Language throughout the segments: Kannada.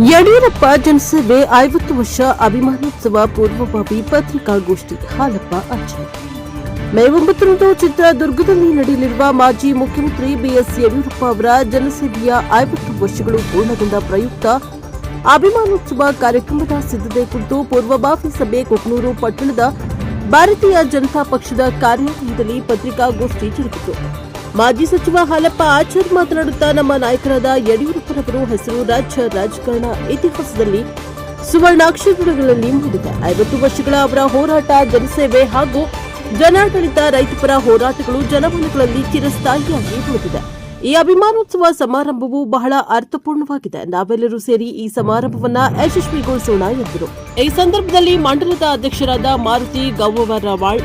ಯಡಿಯೂರಪ್ಪ ಜನಸೇವೆ 50 ವರ್ಷ ಅಭಿಮಾನೋತ್ಸವ ಪೂರ್ವಭಾವಿ ಪತ್ರಿಕಾಗೋಷ್ಠಿ ಹಾಲಪ್ಪ ಅರ್ಚನೆ. ಮೇ 9ರಂದು ಚಿತ್ರದುರ್ಗದಲ್ಲಿ ನಡೆಯಲಿರುವ ಮಾಜಿ ಮುಖ್ಯಮಂತ್ರಿ ಬಿಎಸ್ ಯಡಿಯೂರಪ್ಪ ಅವರ ಜನಸೇವೆಯ 50 ವರ್ಷಗಳು ಪೂರ್ಣಗೊಂಡ ಪ್ರಯುಕ್ತ ಅಭಿಮಾನೋತ್ಸವ ಕಾರ್ಯಕ್ರಮದ ಸಿದ್ಧತೆ ಕುರಿತು ಪೂರ್ವಭಾವಿ ಸಭೆ ಕೊಕ್ಕನೂರು ಪಟ್ಟಣದ ಭಾರತೀಯ ಜನತಾ ಪಕ್ಷದ ಕಾರ್ಯಾಲಯದಲ್ಲಿ ಪತ್ರಿಕಾಗೋಷ್ಠಿ ಜರುಗಿತು. ಮಾಜಿ ಸಚಿವ ಹಾಲಪ್ಪ ಆಚಾರ್ ಮಾತನಾಡುತ್ತಾ, ನಮ್ಮ ನಾಯಕರಾದ ಯಡಿಯೂರಪ್ಪನವರು ಹೆಸರು ರಾಜ್ಯ ರಾಜಕಾರಣ ಇತಿಹಾಸದಲ್ಲಿ ಸುವರ್ಣಾಕ್ಷರಗಳಲ್ಲಿ ಮೂಡಿದೆ. 50 ವರ್ಷಗಳ ಅವರ ಹೋರಾಟ, ಜನಸೇವೆ ಹಾಗೂ ಜನಾಡಳಿತ, ರೈತಪರ ಹೋರಾಟಗಳು ಜನಮನಗಳಲ್ಲಿ ಚಿರಸ್ಥಾಯಿಯಾಗಿ ಉಳಿದಿದೆ. ಈ ಅಭಿಮಾನೋತ್ಸವ ಸಮಾರಂಭವು ಬಹಳ ಅರ್ಥಪೂರ್ಣವಾಗಿದೆ. ನಾವೆಲ್ಲರೂ ಸೇರಿ ಈ ಸಮಾರಂಭವನ್ನು ಯಶಸ್ವಿಗೊಳಿಸೋಣ ಎಂದರು. ಈ ಸಂದರ್ಭದಲ್ಲಿ ಮಂಡಲದ ಅಧ್ಯಕ್ಷರಾದ ಮಾರುತಿ ಗೌವರವಾಳ್,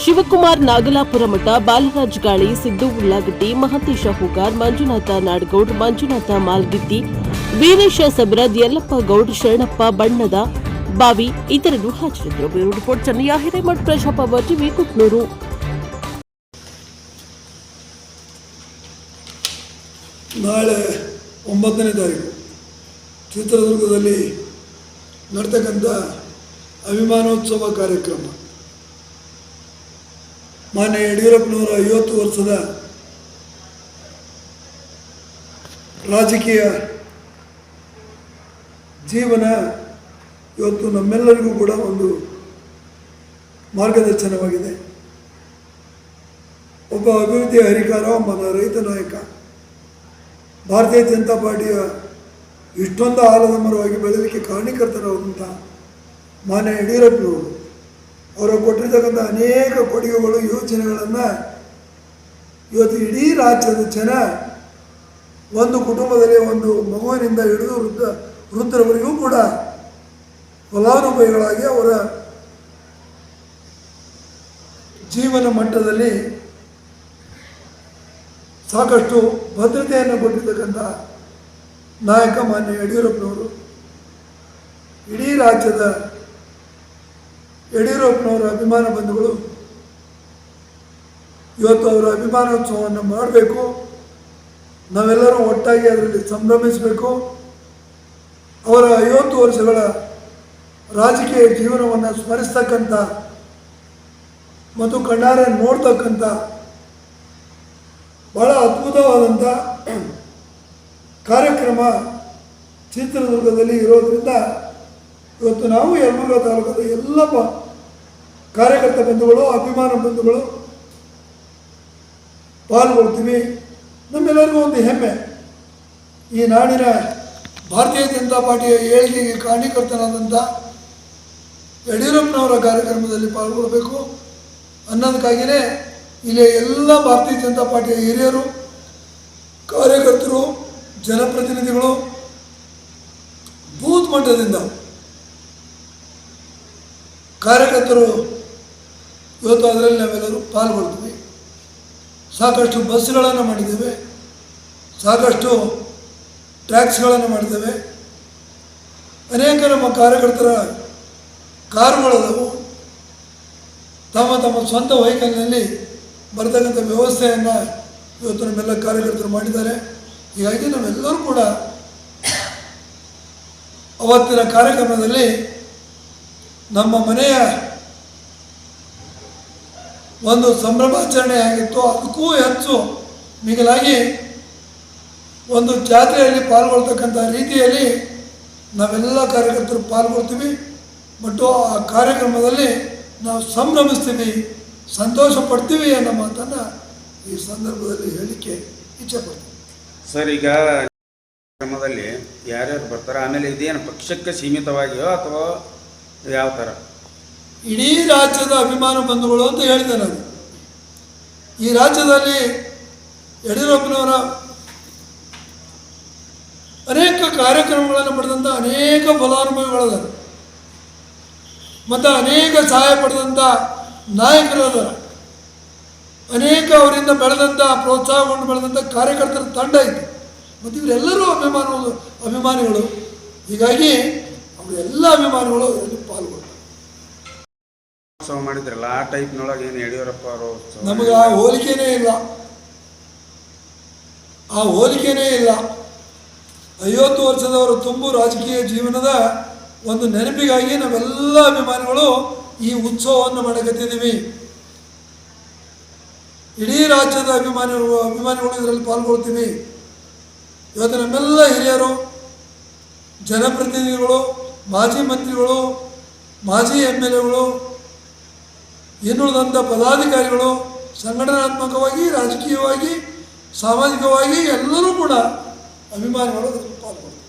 ಶಿವಕುಮಾರ್ ನಾಗಲಾಪುರ ಮಠ, ಬಾಲರಾಜ್ ಗಾಳಿ, ಸಿದ್ದು ಉಳ್ಳಾಗಡ್ಡಿ, ಮಹಂತೇಶ ಹೂಗಾರ್, ಮಂಜುನಾಥ ನಾಡಗೌಡ್, ಮಂಜುನಾಥ ಮಾಲ್ಗಿತ್ತಿ, ವೀರೇಶ ಸಬರದ್, ಯಲ್ಲಪ್ಪ ಗೌಡ್, ಶರಣಪ್ಪ ಬಣ್ಣದ ಬಾವಿ ಇತರರು ಹಾಜರಿದ್ದರು. Bureau report Chennayya Hiremath, Prajaprabha TV, Kokkanur. ನಾಳೆ 9ನೇ ತಾರೀಕು ಚಿತ್ರದುರ್ಗದಲ್ಲಿ ನಡೆತಕ್ಕಂಥ ಅಭಿಮಾನೋತ್ಸವ ಕಾರ್ಯಕ್ರಮ, ಮಾನ್ಯ ಯಡಿಯೂರಪ್ಪನವರ 50 ವರ್ಷದ ರಾಜಕೀಯ ಜೀವನ ಇವತ್ತು ನಮ್ಮೆಲ್ಲರಿಗೂ ಕೂಡ ಒಂದು ಮಾರ್ಗದರ್ಶನವಾಗಿದೆ. ಒಬ್ಬ ಅಭಿವೃದ್ಧಿಯ ಹರಿಕಾರ, ಒಬ್ಬ ರೈತ ನಾಯಕ, ಭಾರತೀಯ ಜನತಾ ಪಾರ್ಟಿಯ ಇಷ್ಟೊಂದು ಆಲದ ಮರವಾಗಿ ಬೆಳೆಯಲಿಕ್ಕೆ ಕಾರಣೀಕರ್ತರಾದಂಥ ಮಾನ್ಯ ಯಡಿಯೂರಪ್ಪನವರು ಅವರು ಕೊಟ್ಟಿರ್ತಕ್ಕಂಥ ಅನೇಕ ಕೊಡುಗೆಗಳು, ಯೋಜನೆಗಳನ್ನು ಇವತ್ತು ಇಡೀ ರಾಜ್ಯದ ಜನ, ಒಂದು ಕುಟುಂಬದಲ್ಲಿ ಒಂದು ಮಗುವಿನಿಂದ ಹಿಡಿದು ವೃದ್ಧರವರೆಗೂ ಕೂಡ ಫಲಾನುಭವಿಗಳಾಗಿ ಅವರ ಜೀವನ ಮಟ್ಟದಲ್ಲಿ ಸಾಕಷ್ಟು ಭದ್ರತೆಯನ್ನು ಕೊಟ್ಟಿರ್ತಕ್ಕಂಥ ನಾಯಕ ಮಾನ್ಯ ಯಡಿಯೂರಪ್ಪನವರು. ಇಡೀ ರಾಜ್ಯದ ಯಡಿಯೂರಪ್ಪನವರ ಅಭಿಮಾನ ಬಂಧುಗಳು ಇವತ್ತು ಅವರ ಅಭಿಮಾನೋತ್ಸವವನ್ನು ಮಾಡಬೇಕು, ನಾವೆಲ್ಲರೂ ಒಟ್ಟಾಗಿ ಅದರಲ್ಲಿ ಸಂಭ್ರಮಿಸಬೇಕು. ಅವರ 50 ವರ್ಷಗಳ ರಾಜಕೀಯ ಜೀವನವನ್ನು ಸ್ಮರಿಸ್ತಕ್ಕಂಥ ಮತ್ತು ಕಣ್ಣಾರೆ ನೋಡ್ತಕ್ಕಂಥ ಬಹಳ ಅದ್ಭುತವಾದಂಥ ಕಾರ್ಯಕ್ರಮ ಚಿತ್ರದುರ್ಗದಲ್ಲಿ ಇರೋದರಿಂದ ಇವತ್ತು ನಾವು ಯಲಬುರ್ಗಾ ತಾಲೂಕದ ಎಲ್ಲ ಕಾರ್ಯಕರ್ತ ಬಂಧುಗಳು, ಅಭಿಮಾನ ಬಂಧುಗಳು ಪಾಲ್ಗೊಳ್ತೀವಿ. ನಮ್ಮೆಲ್ಲರಿಗೂ ಒಂದು ಹೆಮ್ಮೆ, ಈ ನಾಡಿನ ಭಾರತೀಯ ಜನತಾ ಪಾರ್ಟಿಯ ಏಳಿಗೆಗೆ ಕಾರಣೀಕರ್ತನಾದಂಥ ಯಡಿಯೂರಪ್ಪನವರ ಕಾರ್ಯಕ್ರಮದಲ್ಲಿ ಪಾಲ್ಗೊಳ್ಳಬೇಕು ಅನ್ನೋದಕ್ಕಾಗಿಯೇ ಇಲ್ಲಿ ಎಲ್ಲ ಭಾರತೀಯ ಜನತಾ ಪಾರ್ಟಿಯ ಹಿರಿಯರು, ಕಾರ್ಯಕರ್ತರು, ಜನಪ್ರತಿನಿಧಿಗಳು ಬೂತ್ ಮಟ್ಟದಿಂದ ಕಾರ್ಯಕರ್ತರು ಇವತ್ತು ಅದರಲ್ಲಿ ನಾವೆಲ್ಲರೂ ಪಾಲ್ಗೊಳ್ತೀವಿ. ಸಾಕಷ್ಟು ಬಸ್ಗಳನ್ನು ಮಾಡಿದ್ದೇವೆ, ಸಾಕಷ್ಟು ಟ್ಯಾಕ್ಸ್ಗಳನ್ನು ಮಾಡಿದ್ದೇವೆ, ಅನೇಕ ನಮ್ಮ ಕಾರ್ಯಕರ್ತರ ಕಾರುಗಳದವು, ತಮ್ಮ ತಮ್ಮ ಸ್ವಂತ ವೆಹಿಕಲ್ನಲ್ಲಿ ಬರ್ತಕ್ಕಂಥ ವ್ಯವಸ್ಥೆಯನ್ನು ಇವತ್ತು ನಮ್ಮೆಲ್ಲ ಕಾರ್ಯಕರ್ತರು ಮಾಡಿದ್ದಾರೆ. ಹೀಗಾಗಿ ನಾವೆಲ್ಲರೂ ಕೂಡ ಅವತ್ತಿನ ಕಾರ್ಯಕ್ರಮದಲ್ಲಿ ನಮ್ಮ ಮನೆಯ ಒಂದು ಸಂಭ್ರಮಾಚರಣೆ ಆಗಿತ್ತು, ಅದಕ್ಕೂ ಹೆಚ್ಚು ಮಿಗಿಲಾಗಿ ಒಂದು ಜಾತ್ರೆಯಲ್ಲಿ ಪಾಲ್ಗೊಳ್ತಕ್ಕಂಥ ರೀತಿಯಲ್ಲಿ ನಾವೆಲ್ಲ ಕಾರ್ಯಕರ್ತರು ಪಾಲ್ಗೊಳ್ತೀವಿ ಮತ್ತು ಆ ಕಾರ್ಯಕ್ರಮದಲ್ಲಿ ನಾವು ಸಂಭ್ರಮಿಸ್ತೀವಿ, ಸಂತೋಷ ಪಡ್ತೀವಿ ಅನ್ನೋ ಮಾತನ್ನು ಈ ಸಂದರ್ಭದಲ್ಲಿ ಹೇಳಲಿಕ್ಕೆ ಇಚ್ಛೆ ಪಡ್ತೀವಿ. ಸರ್, ಈಗ ಕಾರ್ಯಕ್ರಮದಲ್ಲಿ ಯಾರ್ಯಾರು ಬರ್ತಾರೆ, ಆಮೇಲೆ ಇದೇನು ಪಕ್ಷಕ್ಕೆ ಸೀಮಿತವಾಗಿಯೋ ಅಥವಾ ಯಾವ ಥರ? ಇಡೀ ರಾಜ್ಯದ ಅಭಿಮಾನ ಬಂಧುಗಳು ಅಂತ ಹೇಳಿದೆ ನಾನು. ಈ ರಾಜ್ಯದಲ್ಲಿ ಯಡಿಯೂರಪ್ಪನವರ ಅನೇಕ ಕಾರ್ಯಕ್ರಮಗಳನ್ನು ಪಡೆದಂಥ ಅನೇಕ ಫಲಾನುಭವಿಗಳಿದ್ದಾರೆ ಮತ್ತು ಅನೇಕ ಸಹಾಯ ಪಡೆದಂಥ ನಾಯಕರಿದ್ದಾರೆ. ಅನೇಕ ಅವರಿಂದ ಬೆಳೆದಂಥ, ಪ್ರೋತ್ಸಾಹಗೊಂಡು ಬೆಳೆದಂಥ ಕಾರ್ಯಕರ್ತರ ತಂಡ ಇತ್ತು ಮತ್ತು ಇವರೆಲ್ಲರೂ ಅಭಿಮಾನಿಗಳು. ಹೀಗಾಗಿ ಅವರೆಲ್ಲ ಅಭಿಮಾನಿಗಳು ಅದರಲ್ಲಿ ಪಾಲ್ಗೊಳ್ತಾರೆ. ಉತ್ಸವ ಮಾಡಿದ್ರಲ್ಲ, ಆ ಟೈಪ್ನೊಳಗೆ ಏನು ಯಡಿಯೂರಪ್ಪ ಅವರು ನಮಗೆ ಆ ಹೋಲಿಕೆನೇ ಇಲ್ಲ. 50 ವರ್ಷದವರ ತುಂಬು ರಾಜಕೀಯ ಜೀವನದ ಒಂದು ನೆನಪಿಗಾಗಿ ನಾವೆಲ್ಲ ಅಭಿಮಾನಿಗಳು ಈ ಉತ್ಸವವನ್ನು ಮಾಡಕತ್ತಿದ್ದೀವಿ. ಇಡೀ ರಾಜ್ಯದ ಅಭಿಮಾನಿಗಳು ಇದರಲ್ಲಿ ಪಾಲ್ಗೊಳ್ತೀವಿ. ಇವತ್ತು ನಮ್ಮೆಲ್ಲ ಹಿರಿಯರು, ಜನಪ್ರತಿನಿಧಿಗಳು, ಮಾಜಿ ಮಂತ್ರಿಗಳು, ಮಾಜಿ MLAಗಳು, ಇನ್ನುಳಿದಂಥ ಪದಾಧಿಕಾರಿಗಳು, ಸಂಘಟನಾತ್ಮಕವಾಗಿ, ರಾಜಕೀಯವಾಗಿ, ಸಾಮಾಜಿಕವಾಗಿ ಎಲ್ಲರೂ ಕೂಡ ಅಭಿಮಾನಿಗಳು ಪಾಲ್ಗೊಳ್ತಾರೆ.